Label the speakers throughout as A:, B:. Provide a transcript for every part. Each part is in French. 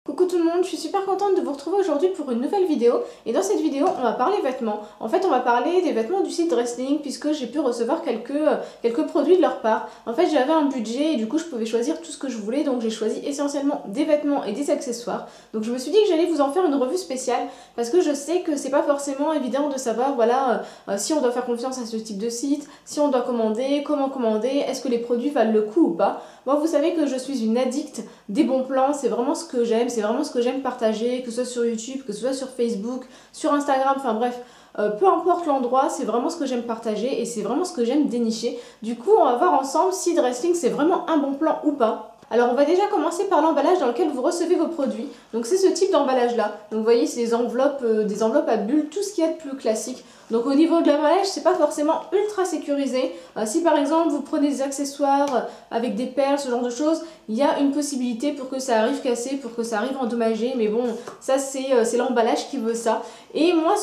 A: Coucou tout le monde, je suis super contente de vous retrouver aujourd'hui pour une nouvelle vidéo et dans cette vidéo on va parler vêtements. En fait on va parler des vêtements du site Dressling puisque j'ai pu recevoir quelques produits de leur part. En fait j'avais un budget et du coup je pouvais choisir tout ce que je voulais, donc j'ai choisi essentiellement des vêtements et des accessoires. Donc je me suis dit que j'allais vous en faire une revue spéciale parce que je sais que c'est pas forcément évident de savoir si on doit faire confiance à ce type de site, si on doit commander, comment commander, est-ce que les produits valent le coup ou pas. Moi vous savez que je suis une addict des bons plans, c'est vraiment ce que j'aime, c'est vraiment ce que j'aime partager, que ce soit sur YouTube, que ce soit sur Facebook, sur Instagram, enfin bref, peu importe l'endroit, c'est vraiment ce que j'aime partager et c'est vraiment ce que j'aime dénicher. Du coup, on va voir ensemble si Dressling c'est vraiment un bon plan ou pas. Alors on va déjà commencer par l'emballage dans lequel vous recevez vos produits. Donc c'est ce type d'emballage là. Donc vous voyez c'est des enveloppes à bulles, tout ce qu'il y a de plus classique. Donc au niveau de l'emballage c'est pas forcément ultra sécurisé. Si par exemple vous prenez des accessoires avec des perles, ce genre de choses, il y a une possibilité pour que ça arrive cassé, pour que ça arrive endommagé. Mais bon ça c'est l'emballage qui veut ça. Et moi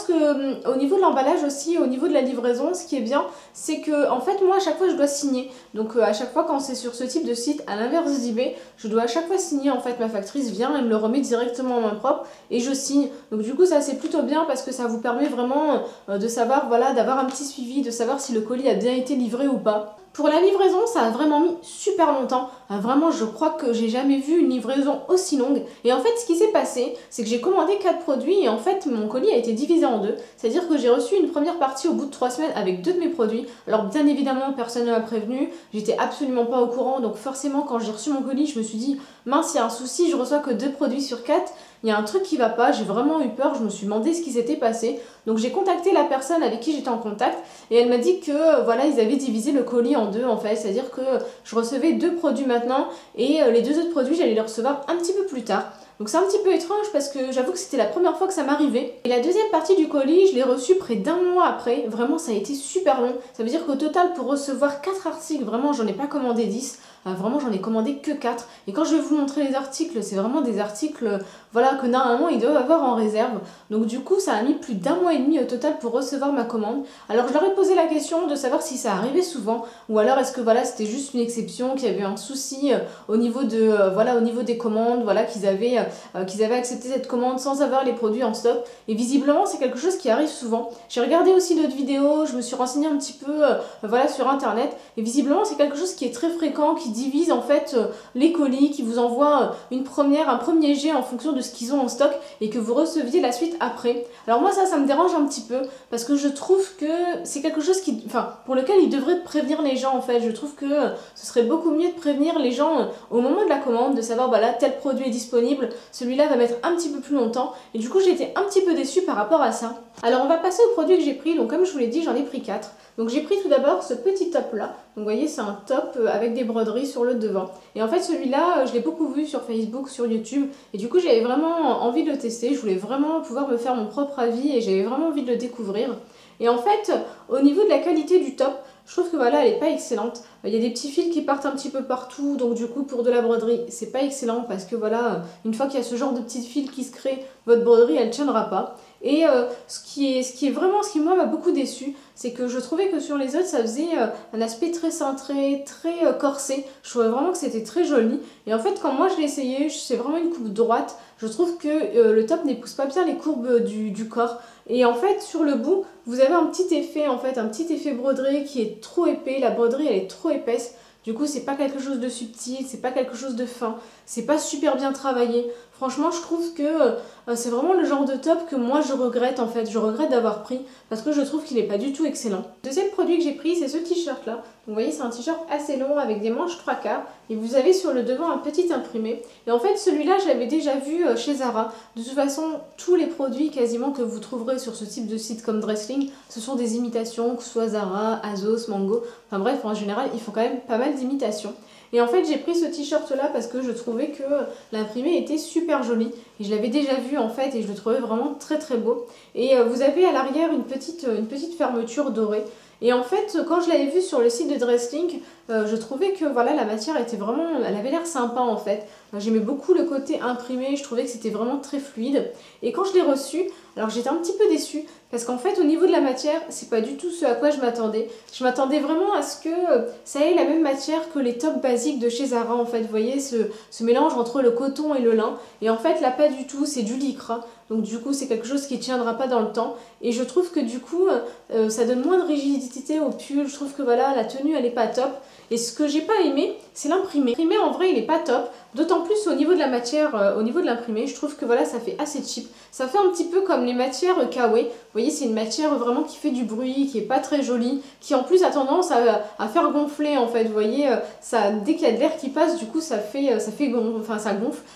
A: au niveau de l'emballage aussi, au niveau de la livraison, ce qui est bien c'est que en fait moi à chaque fois je dois signer. Donc à chaque fois quand c'est sur ce type de site, à l'inverse d'eBay, je dois à chaque fois signer, en fait ma factrice vient, elle me le remet directement en main propre et je signe. Donc du coup ça c'est plutôt bien parce que ça vous permet vraiment de savoir, voilà, d'avoir un petit suivi, de savoir si le colis a bien été livré ou pas. Pour la livraison, ça a vraiment mis super longtemps. Vraiment, je crois que j'ai jamais vu une livraison aussi longue. Et en fait, ce qui s'est passé, c'est que j'ai commandé 4 produits et en fait, mon colis a été divisé en deux. C'est-à-dire que j'ai reçu une première partie au bout de 3 semaines avec 2 de mes produits. Alors bien évidemment, personne ne m'a prévenu. J'étais absolument pas au courant. Donc forcément, quand j'ai reçu mon colis, je me suis dit, mince, il y a un souci, je reçois que 2 produits sur 4. Il y a un truc qui va pas, j'ai vraiment eu peur, je me suis demandé ce qui s'était passé. Donc j'ai contacté la personne avec qui j'étais en contact et elle m'a dit que voilà, ils avaient divisé le colis en deux en fait, c'est-à-dire que je recevais 2 produits maintenant et les 2 autres produits j'allais les recevoir un petit peu plus tard. Donc c'est un petit peu étrange parce que j'avoue que c'était la première fois que ça m'arrivait. Et la deuxième partie du colis, je l'ai reçue près d'un mois après. Vraiment, ça a été super long. Ça veut dire qu'au total, pour recevoir 4 articles, vraiment, j'en ai pas commandé 10. Vraiment, j'en ai commandé que 4. Et quand je vais vous montrer les articles, c'est vraiment des articles voilà, que normalement, ils doivent avoir en réserve. Donc du coup, ça a mis plus d'un mois et demi au total pour recevoir ma commande. Alors je leur ai posé la question de savoir si ça arrivait souvent ou alors est-ce que voilà, c'était juste une exception, qu'il y avait un souci au niveau au niveau des commandes, voilà, qu'ils avaient accepté cette commande sans avoir les produits en stock. Et visiblement, c'est quelque chose qui arrive souvent. J'ai regardé aussi d'autres vidéos, je me suis renseignée un petit peu voilà, sur internet et visiblement, c'est quelque chose qui est très fréquent, qui divise en fait les colis, qui vous envoie un premier jet en fonction de ce qu'ils ont en stock et que vous receviez la suite après. Alors moi ça me dérange un petit peu parce que je trouve que c'est quelque chose pour lequel ils devraient prévenir les gens en fait. Je trouve que ce serait beaucoup mieux de prévenir les gens au moment de la commande, de savoir bah là tel produit est disponible, celui-là va mettre un petit peu plus longtemps et du coup j'ai été un petit peu déçue par rapport à ça. Alors on va passer aux produits que j'ai pris, donc comme je vous l'ai dit j'en ai pris 4. Donc j'ai pris tout d'abord ce petit top là, donc vous voyez c'est un top avec des broderies sur le devant. Et en fait celui-là je l'ai beaucoup vu sur Facebook, sur YouTube et du coup j'avais vraiment envie de le tester, je voulais vraiment pouvoir me faire mon propre avis et j'avais vraiment envie de le découvrir. Et en fait au niveau de la qualité du top, je trouve que voilà, elle est pas excellente. Il y a des petits fils qui partent un petit peu partout, donc du coup pour de la broderie, c'est pas excellent parce que voilà, une fois qu'il y a ce genre de petits fils qui se créent, votre broderie elle tiendra pas. Et ce qui moi m'a beaucoup déçu, c'est que je trouvais que sur les autres ça faisait un aspect très cintré, très corsé. Je trouvais vraiment que c'était très joli. Et en fait quand moi je l'ai essayé, c'est vraiment une coupe droite. Je trouve que le top n'épouse pas bien les courbes du corps. Et en fait sur le bout, vous avez un petit effet broderie qui est trop épais. La broderie elle est trop épaisse. Du coup, c'est pas quelque chose de subtil, c'est pas quelque chose de fin, c'est pas super bien travaillé. Franchement, je trouve que c'est vraiment le genre de top que moi je regrette en fait. Je regrette d'avoir pris parce que je trouve qu'il est pas du tout excellent. Le deuxième produit que j'ai pris, c'est ce t-shirt là. Donc, vous voyez, c'est un t-shirt assez long avec des manches 3/4 et vous avez sur le devant un petit imprimé. Et en fait, celui-là, je l'avais déjà vu chez Zara. De toute façon, tous les produits quasiment que vous trouverez sur ce type de site comme Dressling, ce sont des imitations, que ce soit Zara, Azos, Mango. Enfin bref, en général, ils font quand même pas mal d'imitations. Et en fait, j'ai pris ce t-shirt là parce que je trouvais que l'imprimé était super joli. Et je l'avais déjà vu en fait et je le trouvais vraiment très très beau. Et vous avez à l'arrière une petite fermeture dorée. Et en fait, quand je l'avais vu sur le site de Dresslink, je trouvais que voilà, la matière était vraiment, elle avait l'air sympa en fait. J'aimais beaucoup le côté imprimé, je trouvais que c'était vraiment très fluide. Et quand je l'ai reçu, alors j'étais un petit peu déçue parce qu'en fait au niveau de la matière, c'est pas du tout ce à quoi je m'attendais. Je m'attendais vraiment à ce que ça ait la même matière que les tops basiques de chez Zara en fait. Vous voyez ce mélange entre le coton et le lin. Et en fait là pas du tout, c'est du lycra. Donc du coup c'est quelque chose qui tiendra pas dans le temps. Et je trouve que du coup ça donne moins de rigidité au pull. Je trouve que voilà, la tenue elle est pas top. Et ce que j'ai pas aimé, c'est l'imprimé. L'imprimé en vrai il est pas top. D'autant plus au niveau de la matière, au niveau de l'imprimé, je trouve que voilà, ça fait assez cheap. Ça fait un petit peu comme les matières Kawaii. Vous voyez, c'est une matière vraiment qui fait du bruit, qui est pas très jolie, qui en plus a tendance à faire gonfler en fait. Vous voyez, ça, dès qu'il y a de l'air qui passe, du coup ça gonfle,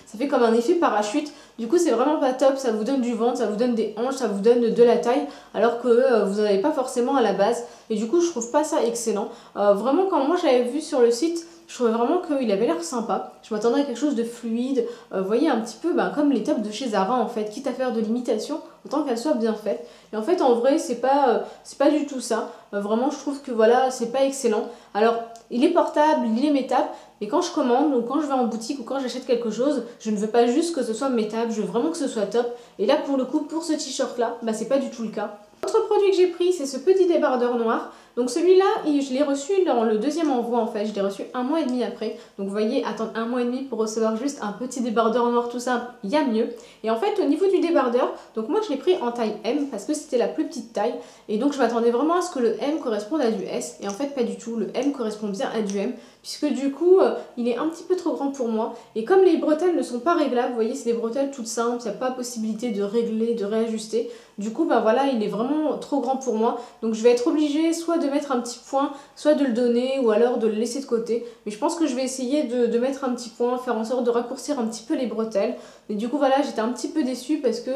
A: ça fait comme un effet parachute. Du coup, c'est vraiment pas top, ça vous donne du ventre, ça vous donne des hanches, ça vous donne de la taille, alors que vous n'en avez pas forcément à la base. Et du coup, je trouve pas ça excellent. Vraiment, quand moi j'avais vu sur le site, je trouvais vraiment qu'il avait l'air sympa. Je m'attendais à quelque chose de fluide. Vous voyez, un petit peu comme les tops de chez Zara en fait. Quitte à faire de l'imitation, autant qu'elle soit bien faite. Et en fait, en vrai, c'est pas du tout ça. Vraiment, je trouve que voilà, c'est pas excellent. Alors, il est portable, il est mettable. Mais quand je commande, ou quand je vais en boutique, ou quand j'achète quelque chose, je ne veux pas juste que ce soit mettable. Je veux vraiment que ce soit top. Et là, pour le coup, pour ce t-shirt là, bah, c'est pas du tout le cas. L'autre produit que j'ai pris, c'est ce petit débardeur noir. Donc celui-là, je l'ai reçu dans le deuxième envoi en fait, je l'ai reçu 1 mois et demi après. Donc vous voyez, attendre 1 mois et demi pour recevoir juste un petit débardeur noir tout simple, il y a mieux. Et en fait, au niveau du débardeur, donc moi je l'ai pris en taille M parce que c'était la plus petite taille. Et donc je m'attendais vraiment à ce que le M corresponde à du S. Et en fait, pas du tout, le M correspond bien à du M. Puisque du coup, il est un petit peu trop grand pour moi. Et comme les bretelles ne sont pas réglables, vous voyez, c'est des bretelles toutes simples, il n'y a pas possibilité de régler, de réajuster. Du coup, bah voilà, il est vraiment trop grand pour moi. Donc je vais être obligée soit de mettre un petit point, soit de le donner, ou alors de le laisser de côté. Mais je pense que je vais essayer de mettre un petit point, faire en sorte de raccourcir un petit peu les bretelles. Et du coup, voilà, j'étais un petit peu déçue parce que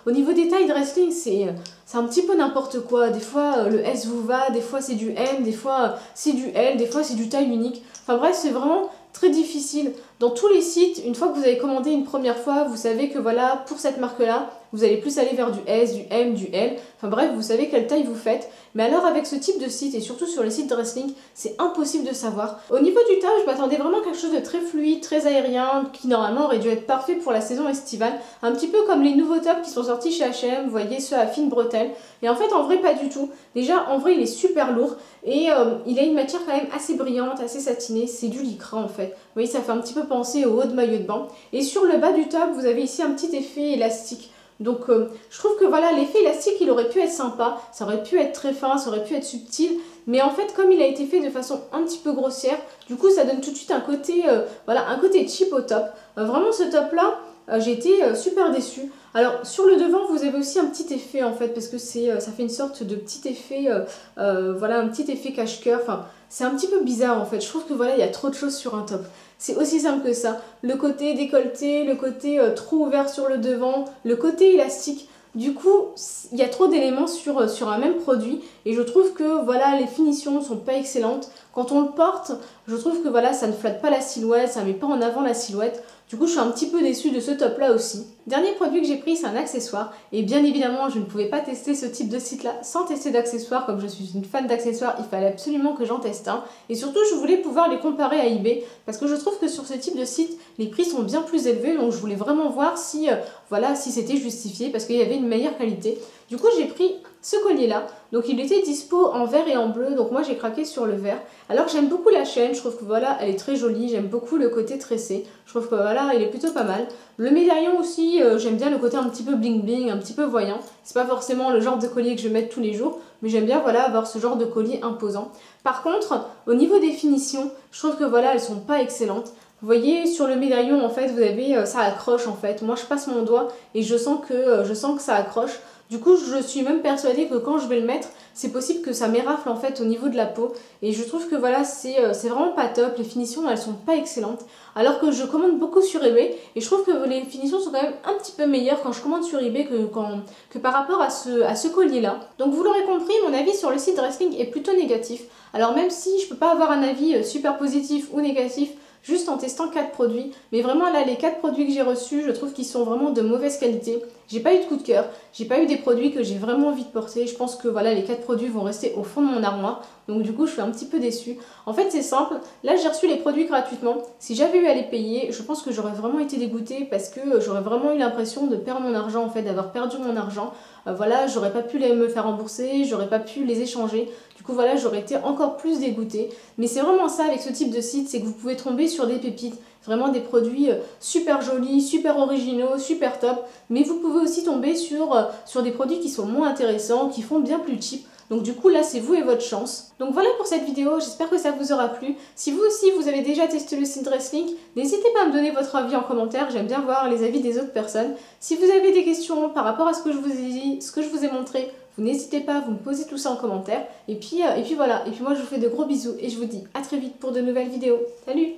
A: au niveau des tailles Dresslink, c'est un petit peu n'importe quoi. Des fois, le S vous va, des fois c'est du M, des fois c'est du L, des fois c'est du taille unique. Enfin bref, c'est vraiment très difficile. Dans tous les sites, une fois que vous avez commandé une première fois, vous savez que voilà, pour cette marque-là, vous allez plus aller vers du S, du M, du L. Enfin bref, vous savez quelle taille vous faites. Mais alors avec ce type de site, et surtout sur les sites Dresslink, c'est impossible de savoir. Au niveau du top, je m'attendais vraiment à quelque chose de très fluide, très aérien, qui normalement aurait dû être parfait pour la saison estivale. Un petit peu comme les nouveaux tops qui sont sortis chez H&M, vous voyez, ceux à fine bretelle. Et en fait, en vrai, pas du tout. Déjà, en vrai, il est super lourd et il a une matière quand même assez brillante, assez satinée. C'est du lycra en fait. Vous voyez, ça fait un petit peu penser au haut de maillot de bain. Et sur le bas du top, vous avez ici un petit effet élastique. Donc je trouve que voilà, l'effet élastique il aurait pu être sympa, ça aurait pu être très fin, ça aurait pu être subtil, mais en fait comme il a été fait de façon un petit peu grossière, du coup ça donne tout de suite un côté, voilà, un côté cheap au top. Vraiment ce top là, j'ai été super déçue. Alors sur le devant vous avez aussi un petit effet en fait, parce que ça fait une sorte de petit effet, voilà, un petit effet cache-cœur, enfin c'est un petit peu bizarre en fait, je trouve que voilà il y a trop de choses sur un top. C'est aussi simple que ça. Le côté décolleté, le côté trop ouvert sur le devant, le côté élastique. Du coup, il y a trop d'éléments sur un même produit et je trouve que voilà, les finitions ne sont pas excellentes. Quand on le porte, je trouve que voilà, ça ne flatte pas la silhouette, ça ne met pas en avant la silhouette. Du coup, je suis un petit peu déçue de ce top là aussi. Dernier produit que j'ai pris, c'est un accessoire. Et bien évidemment, je ne pouvais pas tester ce type de site là sans tester d'accessoires. Comme je suis une fan d'accessoires, il fallait absolument que j'en teste un. Et surtout, je voulais pouvoir les comparer à eBay. Parce que je trouve que sur ce type de site, les prix sont bien plus élevés. Donc je voulais vraiment voir si, voilà, si c'était justifié. Parce qu'il y avait une meilleure qualité. Du coup, j'ai pris ce collier là. Donc il était dispo en vert et en bleu. Donc moi, j'ai craqué sur le vert. Alors j'aime beaucoup la chaîne. Je trouve que voilà, elle est très jolie. J'aime beaucoup le côté tressé. Je trouve que voilà, il est plutôt pas mal. Le médaillon aussi, j'aime bien le côté un petit peu bling bling, un petit peu voyant. C'est pas forcément le genre de collier que je vais mettre tous les jours, mais j'aime bien voilà avoir ce genre de collier imposant. Par contre, au niveau des finitions, je trouve que voilà, elles sont pas excellentes. Vous voyez sur le médaillon en fait, vous avez ça accroche en fait. Moi je passe mon doigt et je sens que ça accroche. Du coup, je suis même persuadée que quand je vais le mettre, c'est possible que ça m'érafle en fait au niveau de la peau. Et je trouve que voilà, c'est vraiment pas top. Les finitions, elles sont pas excellentes. Alors que je commande beaucoup sur eBay. Et je trouve que les finitions sont quand même un petit peu meilleures quand je commande sur eBay que par rapport à ce collier-là. Donc vous l'aurez compris, mon avis sur le site Dresslink est plutôt négatif. Alors même si je peux pas avoir un avis super positif ou négatif juste en testant 4 produits. Mais vraiment là, les 4 produits que j'ai reçus, je trouve qu'ils sont vraiment de mauvaise qualité. J'ai pas eu de coup de cœur, j'ai pas eu des produits que j'ai vraiment envie de porter. Je pense que voilà, les 4 produits vont rester au fond de mon armoire. Donc du coup, je suis un petit peu déçue. En fait, c'est simple. Là, j'ai reçu les produits gratuitement. Si j'avais eu à les payer, je pense que j'aurais vraiment été dégoûtée parce que j'aurais vraiment eu l'impression de perdre mon argent, en fait, d'avoir perdu mon argent. Voilà, j'aurais pas pu me faire rembourser, j'aurais pas pu les échanger. Du coup, voilà, j'aurais été encore plus dégoûtée. Mais c'est vraiment ça avec ce type de site, c'est que vous pouvez tomber sur des pépites. Vraiment des produits super jolis, super originaux, super top. Mais vous pouvez aussi tomber sur des produits qui sont moins intéressants, qui font bien plus cheap. Donc du coup là c'est vous et votre chance. Donc voilà pour cette vidéo, j'espère que ça vous aura plu. Si vous aussi vous avez déjà testé le site Dresslink, n'hésitez pas à me donner votre avis en commentaire, j'aime bien voir les avis des autres personnes. Si vous avez des questions par rapport à ce que je vous ai dit, ce que je vous ai montré, vous n'hésitez pas, vous me posez tout ça en commentaire. Et puis voilà, et puis moi je vous fais de gros bisous et je vous dis à très vite pour de nouvelles vidéos. Salut!